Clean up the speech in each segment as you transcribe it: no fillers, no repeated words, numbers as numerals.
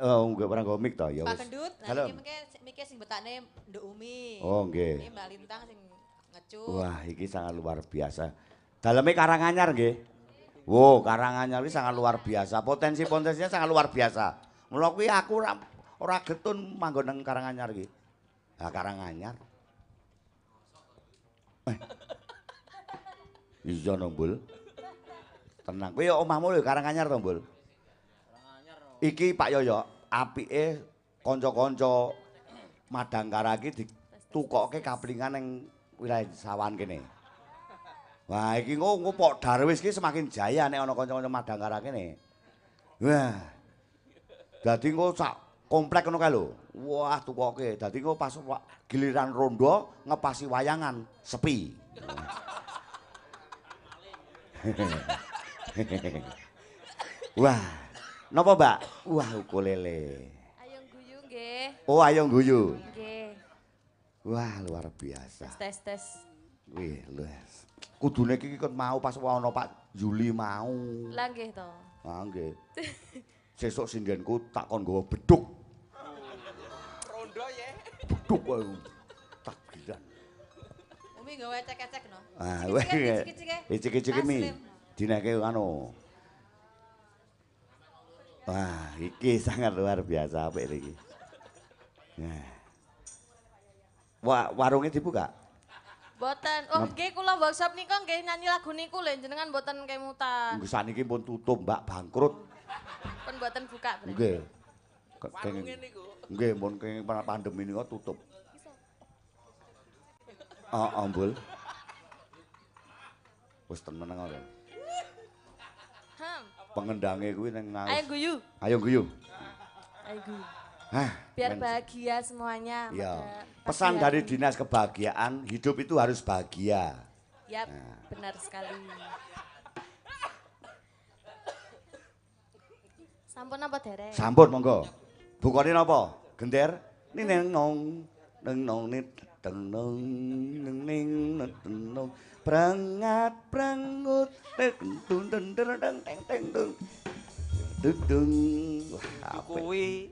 Oh, nggih ora nggo mik to ya Pak wis. Gendut, nah Halo. iki mike sing betane Nduk Umi. Oh, nggih. Ini Mbak Lintang sing ngecut. Wah, iki sangat luar biasa. Daleme Karanganyar nggih. Wow, Karanganyar iki sangat luar biasa. Potensi-potensinya sangat luar biasa. Mula kuwi aku ora getun manggon nang Karanganyar iki. Lah Karanganyar. Eh. Iya no, Mbul. Tenang. Kowe omahmu lho Karanganyar to, Mbul? Iki Pak Yoyo, apike kanca-kanca Madangkara iki ditukokke kaplingan ning wilayah Sawan kene. Wah, iki engko Pak Darwis iki semakin jaya nek ana kanca-kanca Madangkara kene. Wah. Dadi engko sak komplek ngono kae lho. Wah, tukokke. Dadi engko pas giliran rondo ngepasi wayangan sepi. Wah, napa Mbak? Wah, ukulele. Ayo guyu nggih. Oh, ayo guyu. Nggih. Wah, luar biasa. Tes. Wih, luas. Kudune iki ikut mau pas ana Pak Juli mau. Lah nggih to. Ah, nggih. Sesuk sindenku tak kon nggawa beduk. Rondo ya. Beduk kowe. Takbiran. Umi gawe cek-cek no. Ah, Cicik-cicike. Icik-icik mi. Taslim. Dineke anu. Wah, iki sangat luar biasa apik iki. Nah. Wah, warungnya dibuka? Boten. Oh, nggih kula workshop nika nggih nyanyi lagu niku lho jenengan boten kemutan. Nggih saniki pun tutup, Mbak, bangkrut. Pun boten buka berarti. Nggih. Warunge niku. Nggih, mun kenging pandemi niku tutup. Ambul. Wis temen ngono. Pengendange kuwi ning Ayo guyu. Ayo guyu. Ayo guyu. Hah, Biar bahagia semuanya. ya. pada Pesan pagi dari hari ini. Dinas Kebahagiaan, hidup itu harus bahagia. Yap, benar sekali. Sampun apa derek? Sampun monggo. Bukane napa? Gender? Ning nong nit teng nong ning nong brangat brangut tun tun teng teng teng tung. Dudung. Wah, apik. Kuwi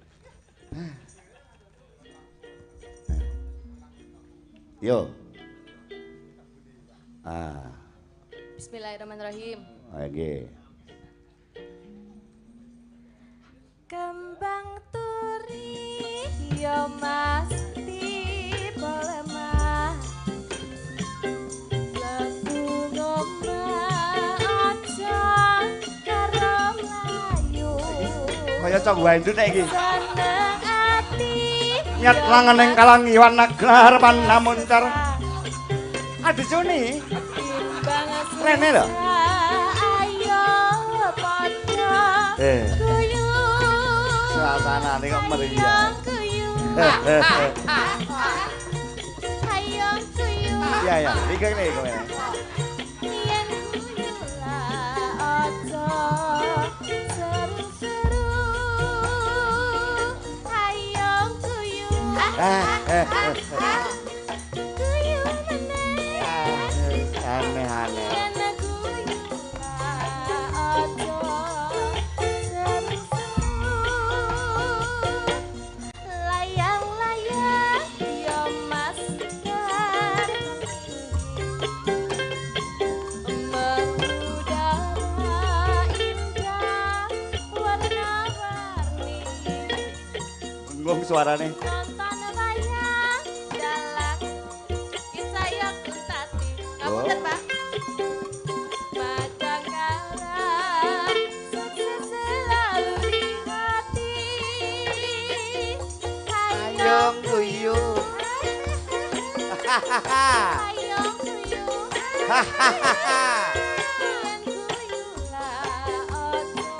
Yo. Ah, Bismillahirrahmanirrahim. nggih. Kembang turi yo mas tiba lemah. Lagu ngomah aja karo mlayu. Kaya cok wandut nek iki. Seneng ati Nyat langan ning kalang iwan nagar namun car. Adu Joni. timbang Rene lho. ayo padha guyu. Suasanane kok meriah. Hayang guyu. Hayang guyu. Iya ya, iki nih kowe. Yen guyu lah aja seru-seru. Hayang guyu. Guyu meneh. Aneh-aneh. Yen guyu lah aja seru-seru. Layang-layang yo mas mengudara indah warna-warni. Bengong suarane. Nonton wayang dalang kisah yang Kustati. Oh. Ngapunten, Pak. Madangkara sukses selalu di hati. Hayang guyu. hayang guyu. Yen guyu lah ojo.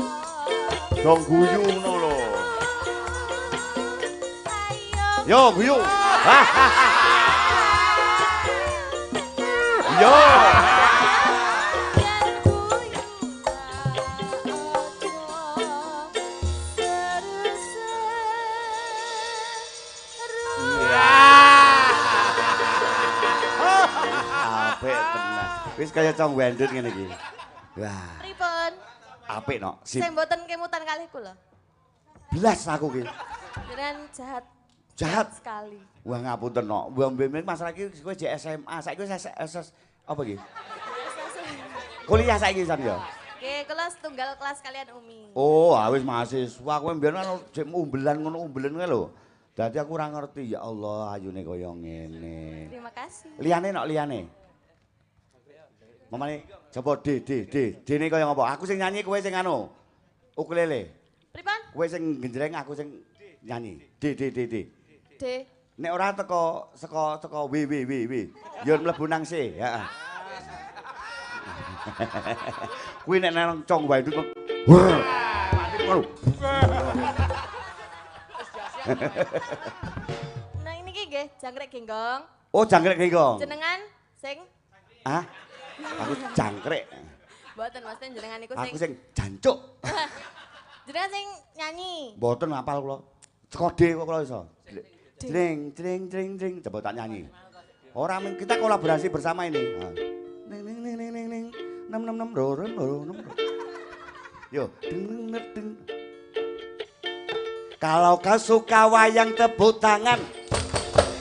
Dong guyu ngono lho. Hayang Yo guyu. Yo. Apik tenan. Wis kaya cong wendut ngene iki. Wah, Pripun? apik no. Sip. Sing mboten kemutan kalih kula. blas aku ki. Jenengan jahat. Jahat. Sekali. Wah ngapunten no. Mbah mben masalah iki kowe di SMA, saiki wis apa iki? Kuliah saiki san ya. Oke, kula setunggal kelas kalian Umi. Oh, wis mahasiswa kowe mbiyen kan jek umbelan ngono umbelen kae lho. Dadi aku ora ngerti ya Allah ayune kaya ngene. Terima kasih. Liyane nok liyane. Mamane coba Dene kaya ngapa? Aku sing nyanyi kowe sing anu. Ukulele. Pripun? Kowe sing genjreng aku sing nyanyi. D. D. Nek ora teko saka W. Yo mlebu nang C, heeh. Kuwi nek nang cong wae itu. Mati ngono. Nah ini ki nggih jangkrik genggong. Oh, jangkrik genggong. Jenengan sing Hah? Aku jangkrik. mboten Mas jenengan niku Aku sing sing jancuk. jenengan sing nyanyi. Mboten ngapal kula. Saka D kok kula iso. Jring. Coba tak nyanyi. Ora kita kolaborasi bersama ini. Ning. 666 Yo, deng. Kalau kau suka wayang tepuk tangan.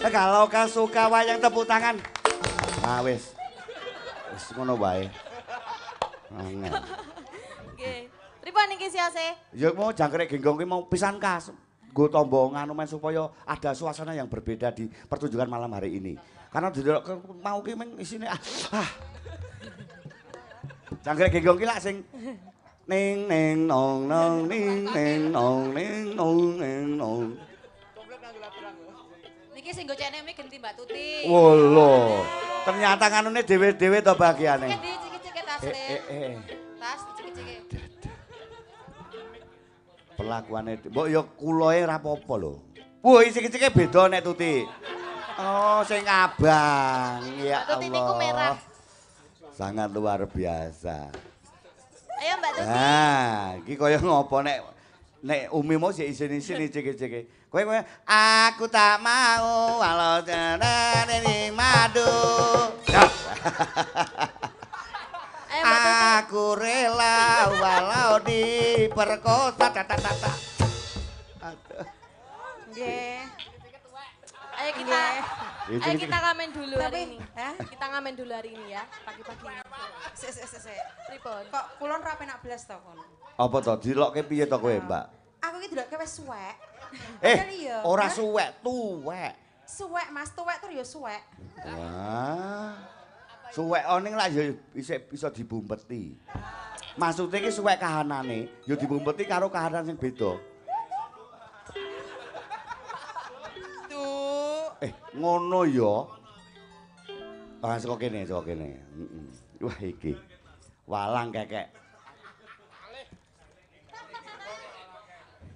Kalau kau suka wayang tepuk tangan. Nah wis. Wis ngono wae. Angel. Nggih. Pripun iki siase? Ya mau jangkrik genggong ki mau pisan kas. Nggo tombo nganu men supaya ada suasana yang berbeda di pertunjukan malam hari ini. Karena didelok mau ki men isine Jangkrik genggong ki lak sing ning nong nong. Niki sing gocene mi genti Mbak Tuti. Wolo. Ternyata nganune dhewe-dhewe to bagiane. Cek di ciki-ciki tas le. Tas ciki-ciki. Perlakuane mbok ya kuloe ora apa-apa lho. Wah, ciki-ciki beda nek Tuti. Oh, sing abang. Ya Mbak Tuti niku merah. Allah. Sangat luar biasa. Ayo Mbak Tuti. Nah, iki kaya ngopo nek Umi mau sik isin-isin cek-cek. Kowe aku tak mau walau ning madu. Ayo Mbak Tuti. Aku rela walau diperkosa. Nggih. Ayo kita Itu kita ngamen dulu hari Tapi, ini. hah? Kita ngamen dulu hari ini ya, pagi-pagi. Sik. Pripun? Kok kulon ra penak blas to kono. Apa to dilokke piye to kowe, Mbak? Aku iki delokke wis suwek. Ora Hah? suwek, tuwek. Suwek Mas, tuwek tur ya suwek. Wah. Suwek oning lak ya bisa dibumpeti. Maksudnya ki suwek kahanane ya dibumpeti karo kahanan sing beda. Ngono ya. Ah saka kene. Wah iki. Walang kekek.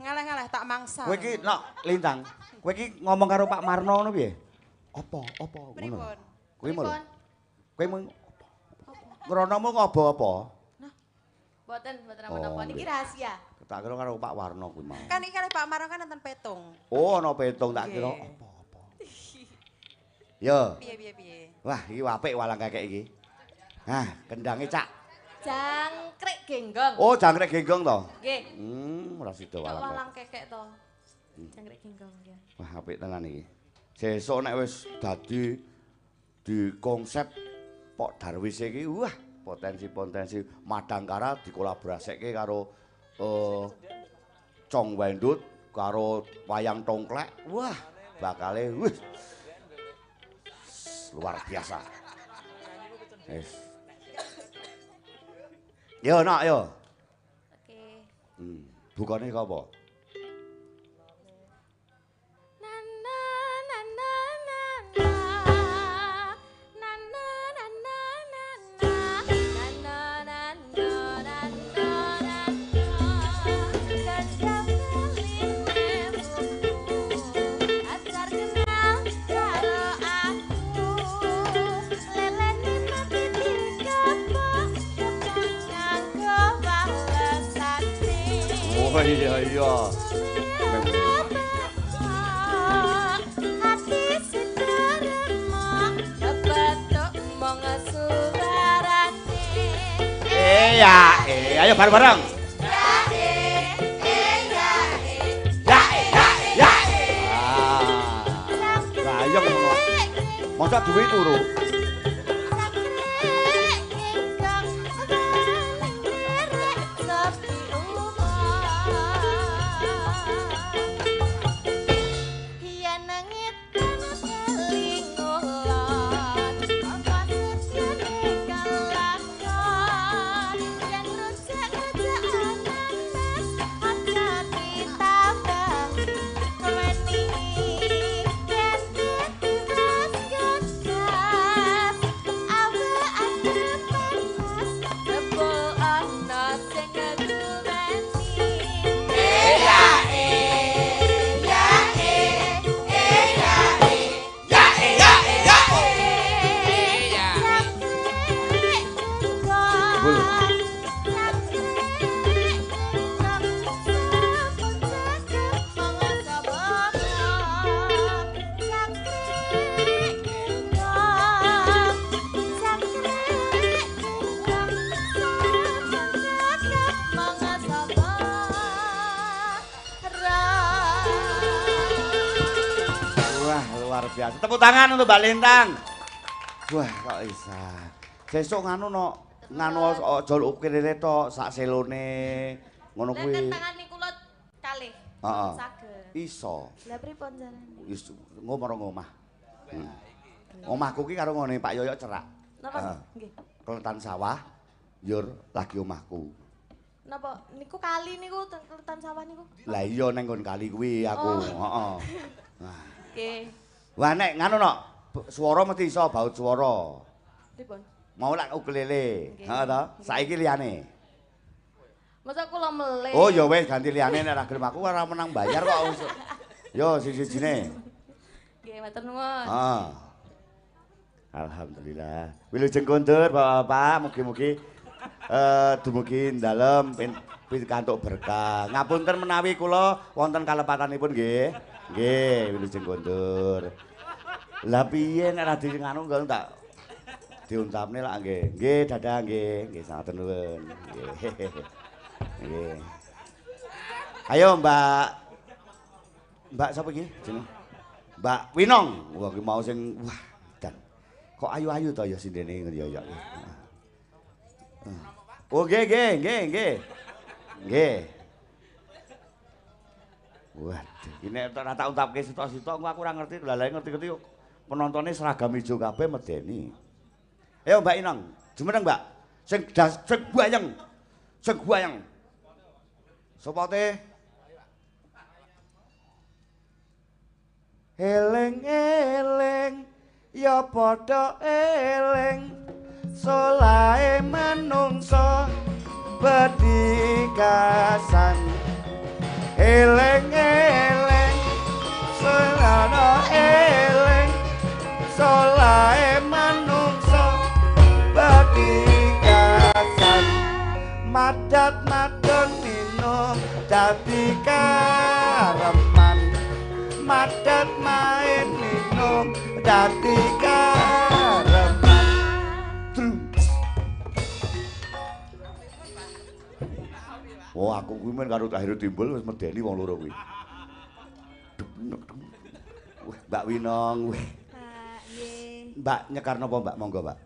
Ngaleh-ngaleh tak mangsa. Kowe iki nok lintang. Kowe iki ngomong karo Pak Marno ngono piye? Apa? Ngono. Pripun? Kowe mau. Pripun? Kowe mau ngronomu ngobo apa? Boten apa-apa. Niki rahasia. Tak kira karo Pak Warno kuwi mau. Kan iki kalih Pak Marno kan nonton petung. Oh, ana petung tak kira Nggih. apa-apa. Yo. Piye. Wah, iki apik walang kekek iki. Nah, kendange Cak. Jangkrik genggong. Oh, jangkrik genggong to. Nggih. Ora sida Kok walang. walang kekek to. Jangkrik genggong ya. Wah, apik tenan iki. Sesuk nek wis dadi di konsep Pok Darwis iki, wah, potensi-potensi Madangkara dikolaborasike karo Cong Wendut karo wayang tongklek. Wah, bakale wis luar biasa. Wis. Yo, nak yo. Oke. Bukane kok apa? Oh iya. Ayo bareng-bareng. Masa duwe turu. Biasa. Tepuk tangan untuk Mbak Lintang. Wah, kok isa. Sesuk nganu aja ukirene tok sak selone. Ngono kuwi. Nek tangane kula kalih. Heeh. Saged. Iso. Lah pripun carane? Wis ngomah. Omahku ki karo ngene Pak Yoyo cerak. Napa? Nggih. Kletan sawah, yur lagi omahku. Napa niku kali niku kletan sawah niku? Lah iya neng nggon kali kuwi aku, heeh. Nah. Nggih. Wah nek ngono no, swara mesti iso baut swara. Pripun? Mau lak ukulele, heeh to? Saiki liyane. Masa kula melih. Oh ya wis ganti liyane nek ora gelem aku ora menang bayar kok. Yo siji-sijine. Nggih, matur nuwun. Heeh. Alhamdulillah. Wilujeng kondur Bapak-bapak, mugi-mugi dumugi dalem pikantuk berkah. Ngapunten menawi kula wonten kalepatanipun nggih. Nggih, wilujeng kondur. Lah piye nek ra di nganu kok tak diuntapne lak nggih. Nggih, dadah nggih. Nggih, satur nuwun. Nggih. Nggih. Ayo Mbak sapa iki jeneng? Mbak Winong. Wah, ki mau sing wah dan kok ayu-ayu to ya sindene ya ya. Oh, nggih. Nggih. Waduh, ini ora tak untapke sitok-sitok aku ora ngerti, lha ngerti-ngerti penontonnya seragam ijo kabeh medeni. Ayo Mbak Inang, jumeneng Mbak. Sing guayeng. Sing guayeng. Sapa te? Eleng-eleng ya padha eleng solahe manungsa bedikasan. Eleng-eleng selana eleng solahe manungsa bedikasan. Madat madon minum dadi kareman. Madat main minum dadi kareman. Oh aku kuwi men karo Tahir Timbul wis medeni wong loro kuwi. Mbak Winong. Pak, nggih. Mbak nyekar napa Mbak? Monggo, Mbak.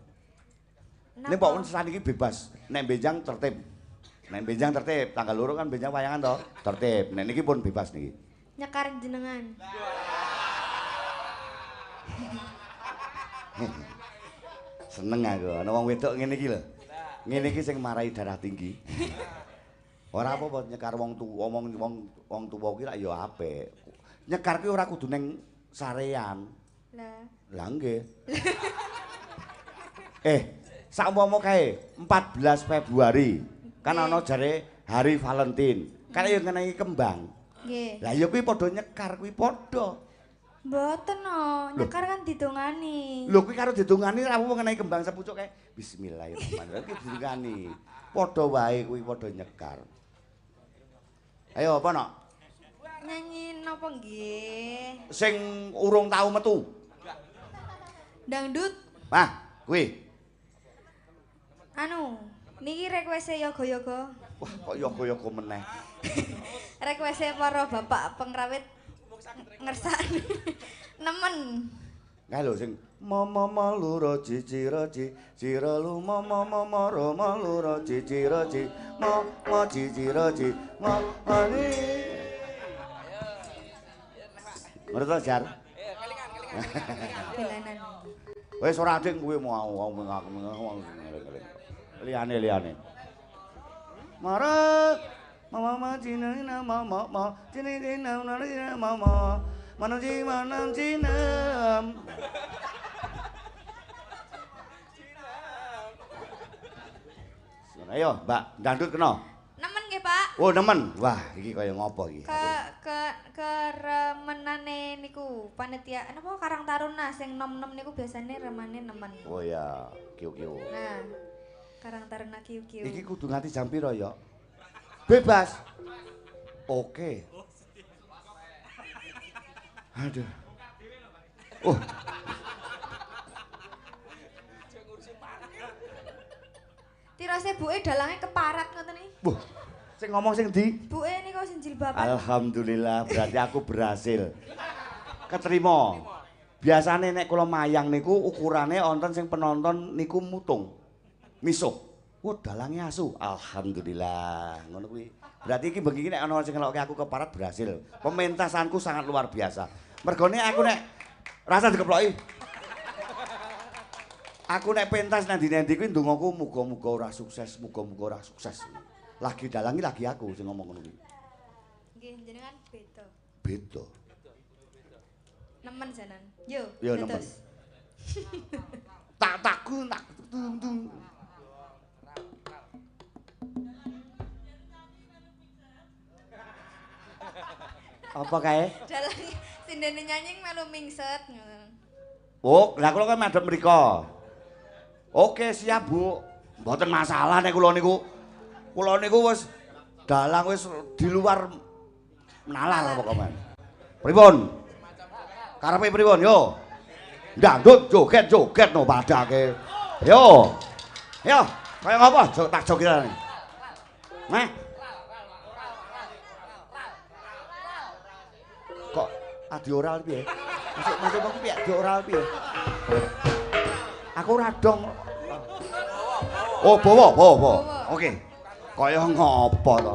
Nek pokon sesan iki bebas. Nek benjang tertib. Nek benjang tertib, tanggal loro kan benjang wayangan to. Tertib. Nek niki pun bebas niki. Nyekar jenengan. Seneng aku, ana wong wedok ngene iki lho. Ngene iki sing marai darah tinggi. Ora apa-apa nyekar wong tuwa, wong tuwa ki lak ya apik. Nyekar ki ora kudu ning sarean. Lah nggih. Saumpama kae 14 Februari kan ana jare Hari Valentine. Kan ya ngeneki kembang. Nggih. Lah ya kuwi padha nyekar kuwi padha. Mboten no, nyekar kan didongani. Lho kuwi karo didongani ra apa ngeneki kembang sepucuk kae. Bismillahirrahmanirrahim ki didongani. Padha wae kuwi padha nyekar. Ayo apa nok? Nyanyi napa nggih? Sing urung tau metu. Dangdut. Wah, kuwi. Anu, niki request yoga-yoga. Wah, kok yoga-yoga meneh. Request para bapak pengrawit ngersakne. Nemen. Kae lho sing mama loro ciciraci ciralu mama roma loro ciciraci mama ciciraci mani. Ngerti Jar? Belanan. Wis ora ding kuwi mau liyane. Mara mama cinina mama cinina mama manuji manam cinam. Ayo, Mbak, dandut kena. Nemen nggih, Pak. Oh, nemen. Wah, iki kaya ngopo iki? Keremenane niku panitia napa Karang Taruna sing nom-nom niku biasane remane nemen. Oh ya, kiu-kiu. Nah, Karang Taruna kiu-kiu. Iki kudu nganti jam pira ya? Bebas. Oke. Aduh. Oh. Tirase buke dalange keparat ngoten iki. Wah, sing ngomong sing ndi? Buke niku sing jilbaban. Alhamdulillah, berarti aku berhasil. Keterima. Biasane nek kula mayang niku ukurane wonten sing penonton niku mutung. Misuh. Wah, dalange asu. Alhamdulillah. Ngono kuwi. Berarti iki bengi nek ana sing ngelokke aku keparat berhasil. Pementasanku sangat luar biasa. Mergone aku nek rasa dikeploki. Aku nek pentas nang ndi-ndi kuwi ndongaku muga-muga ora sukses, muga-muga ora sukses. Lagi dalangi lagi aku sing ngomong ngono kuwi. Nggih, jenengan beda. Beda. Nemen janan. Yo, Yo nemen. dados. Tak tung. Apa kae? Dalange sindene nyanyi melu mingset ngoten. Oh, lah kula kan madhep mriko. Oke, siap, Bu. Mboten masalah nek kula niku. Kula niku wis dalang wis di luar nalar pokoke. Pripun? Karepe pripun yo? Ndandut joget-joget no padake. Yo. Yo, kaya ngapa? Tak jogetane. Meh. Kok adi oral piye? Masuk aku piye? Adi oral piye? Aku radong. Oh, bawa. Oke. Kaya ngopo to?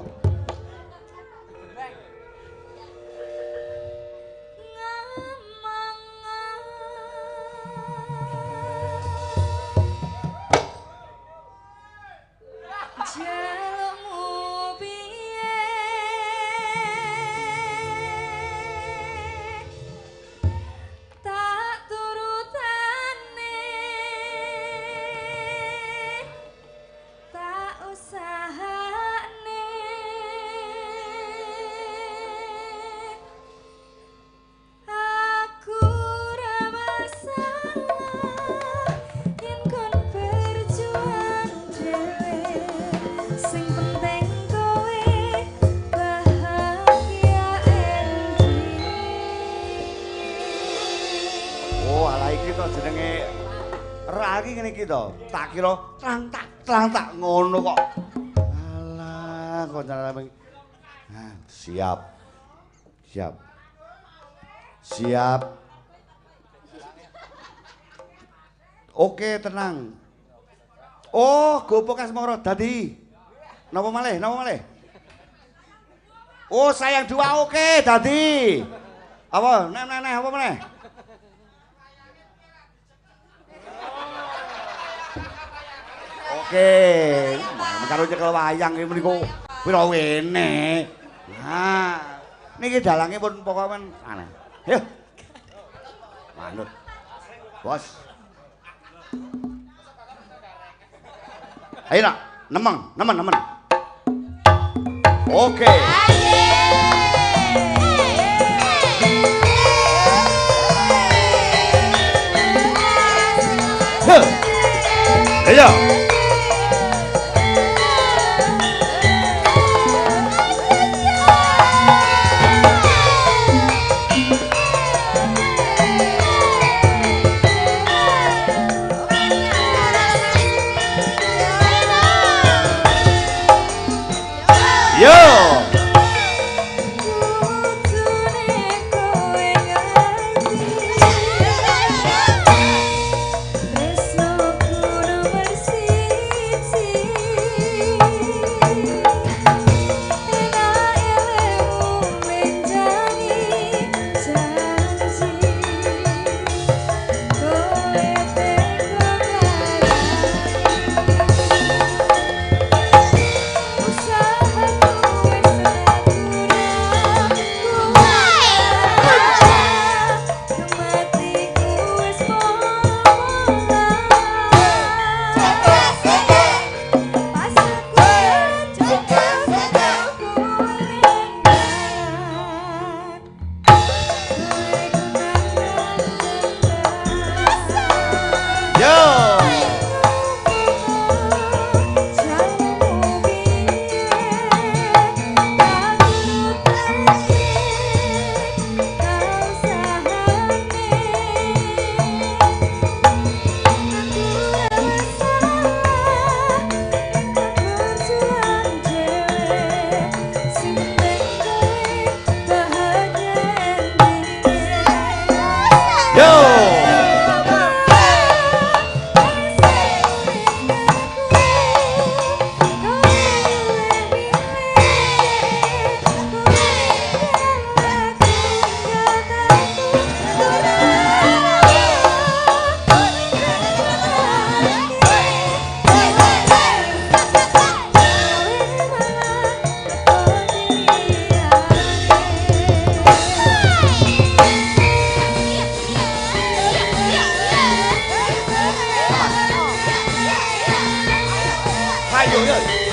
Jenenge raki ngene iki to. Tak kira tlang tak ngono kok. Alah, kok carane. Nah, siap. Oke, tenang. Oh, gopo kasmara dadi. Napa malih? Oh, sayang dua oke dadi. Apa? Nek apa meneh? Oke, karo nyekel wayang iki meniku pira wene. Nah, niki dalange pun pokoke men aneh. Ayo. Manut. Bos. Ayo nak, nemen. Oke. Ayo. Yo.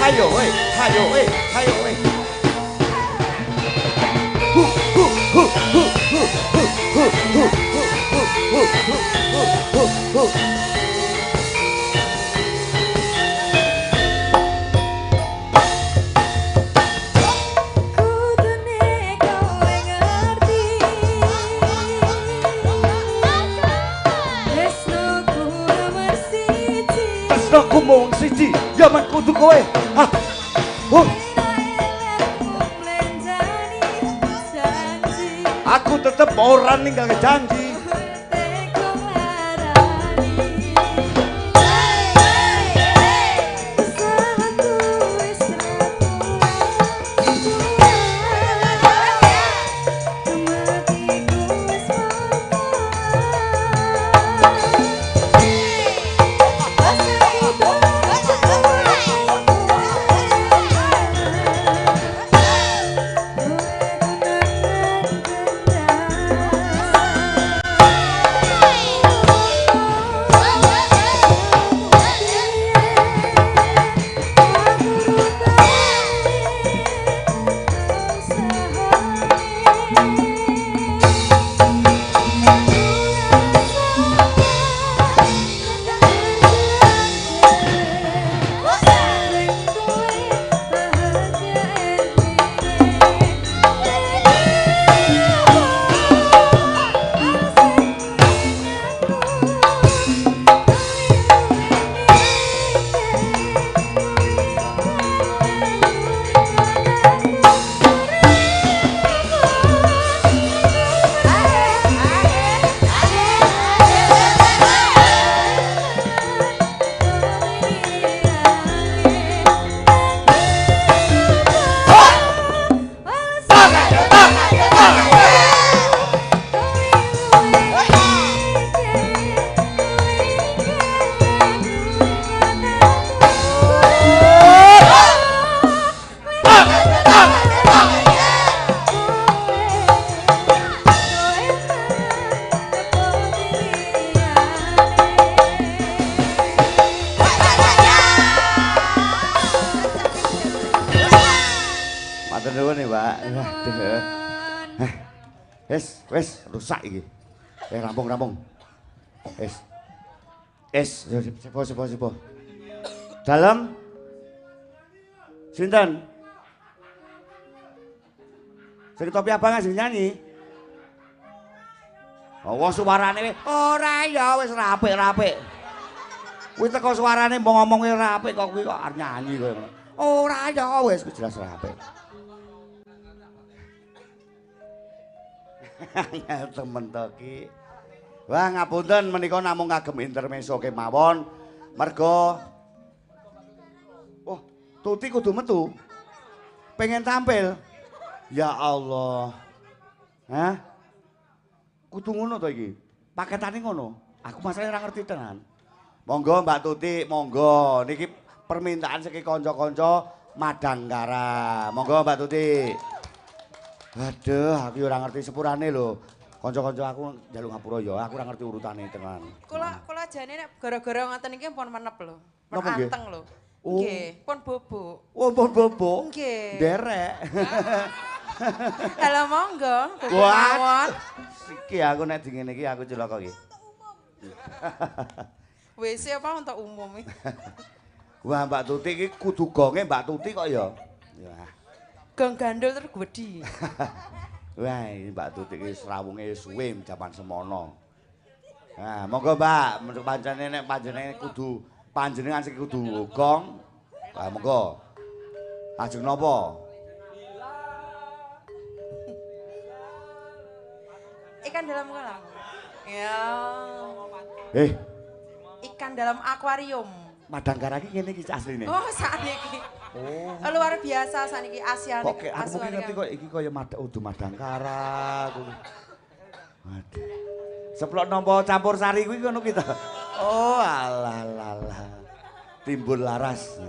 Hayo weh, hayo weh, hayo weh. Aku mau siji, ya man kudu kowe. Hah. Aku tetep orang ninggal janji. Matur nuwun nih, Pak. Waduh. Wes rusak iki. Rampung. Sepo. Dalam. Sinten? Sing topi abang sing nyanyi. Oh, wong suarane ora ya wis rapik. Kuwi teko suarane mbok ngomongke rapik kok kuwi kok arep nyanyi kowe ngono. Ora ya wis jelas rapik. Ya temen to ki. Wah ngapunten menika namung kagem intermezzo kemawon. Mergo oh, Tuti kudu metu. Pengen tampil. Ya Allah. Hah? Kudu ngono to iki. Paketane ngono. Aku masalahnya ora ngerti tenan. Monggo Mbak Tuti, monggo. Niki permintaan saka kanca-kanca Madangkara. Monggo Mbak Tuti. Waduh, aku ora ngerti sepurane lho. Kanca-kanca aku njaluk ngapura ya, aku ora ngerti urutane tenan. Kula jane nek gara-gara ngoten iki pun menep lho. Pun Napa nggih? anteng lho. Oh. Nggih, pun bubuk. Oh, pun bobok. Nggih. Derek. Halo monggo, bubuk Wah. mawon. Iki aku nek dingene iki aku celaka iki. WC apa untuk umum iki? Wah, Mbak Tuti iki kudu gonge Mbak Tuti kok ya. Wah. Gong gandul terus gwedi. Wah, Mbak Tuti iki srawunge suwe jaman semono. Nah, monggo Mbak, menurut pancene nek panjenengan kudu panjenengan sing kudu gong. Lah monggo. Ajeng napa? Ikan dalam kolam. Ya. Ikan dalam akuarium. Madangkara iki ngene iki asline. Oh, sakniki. Oh. Luar biasa sakniki Asia Kok aku mungkin ngerti kok iki kaya Madangkara kuwi. Waduh. Seplok nampa campur sari kuwi ngono kita. Oh, alah. Timbul laras.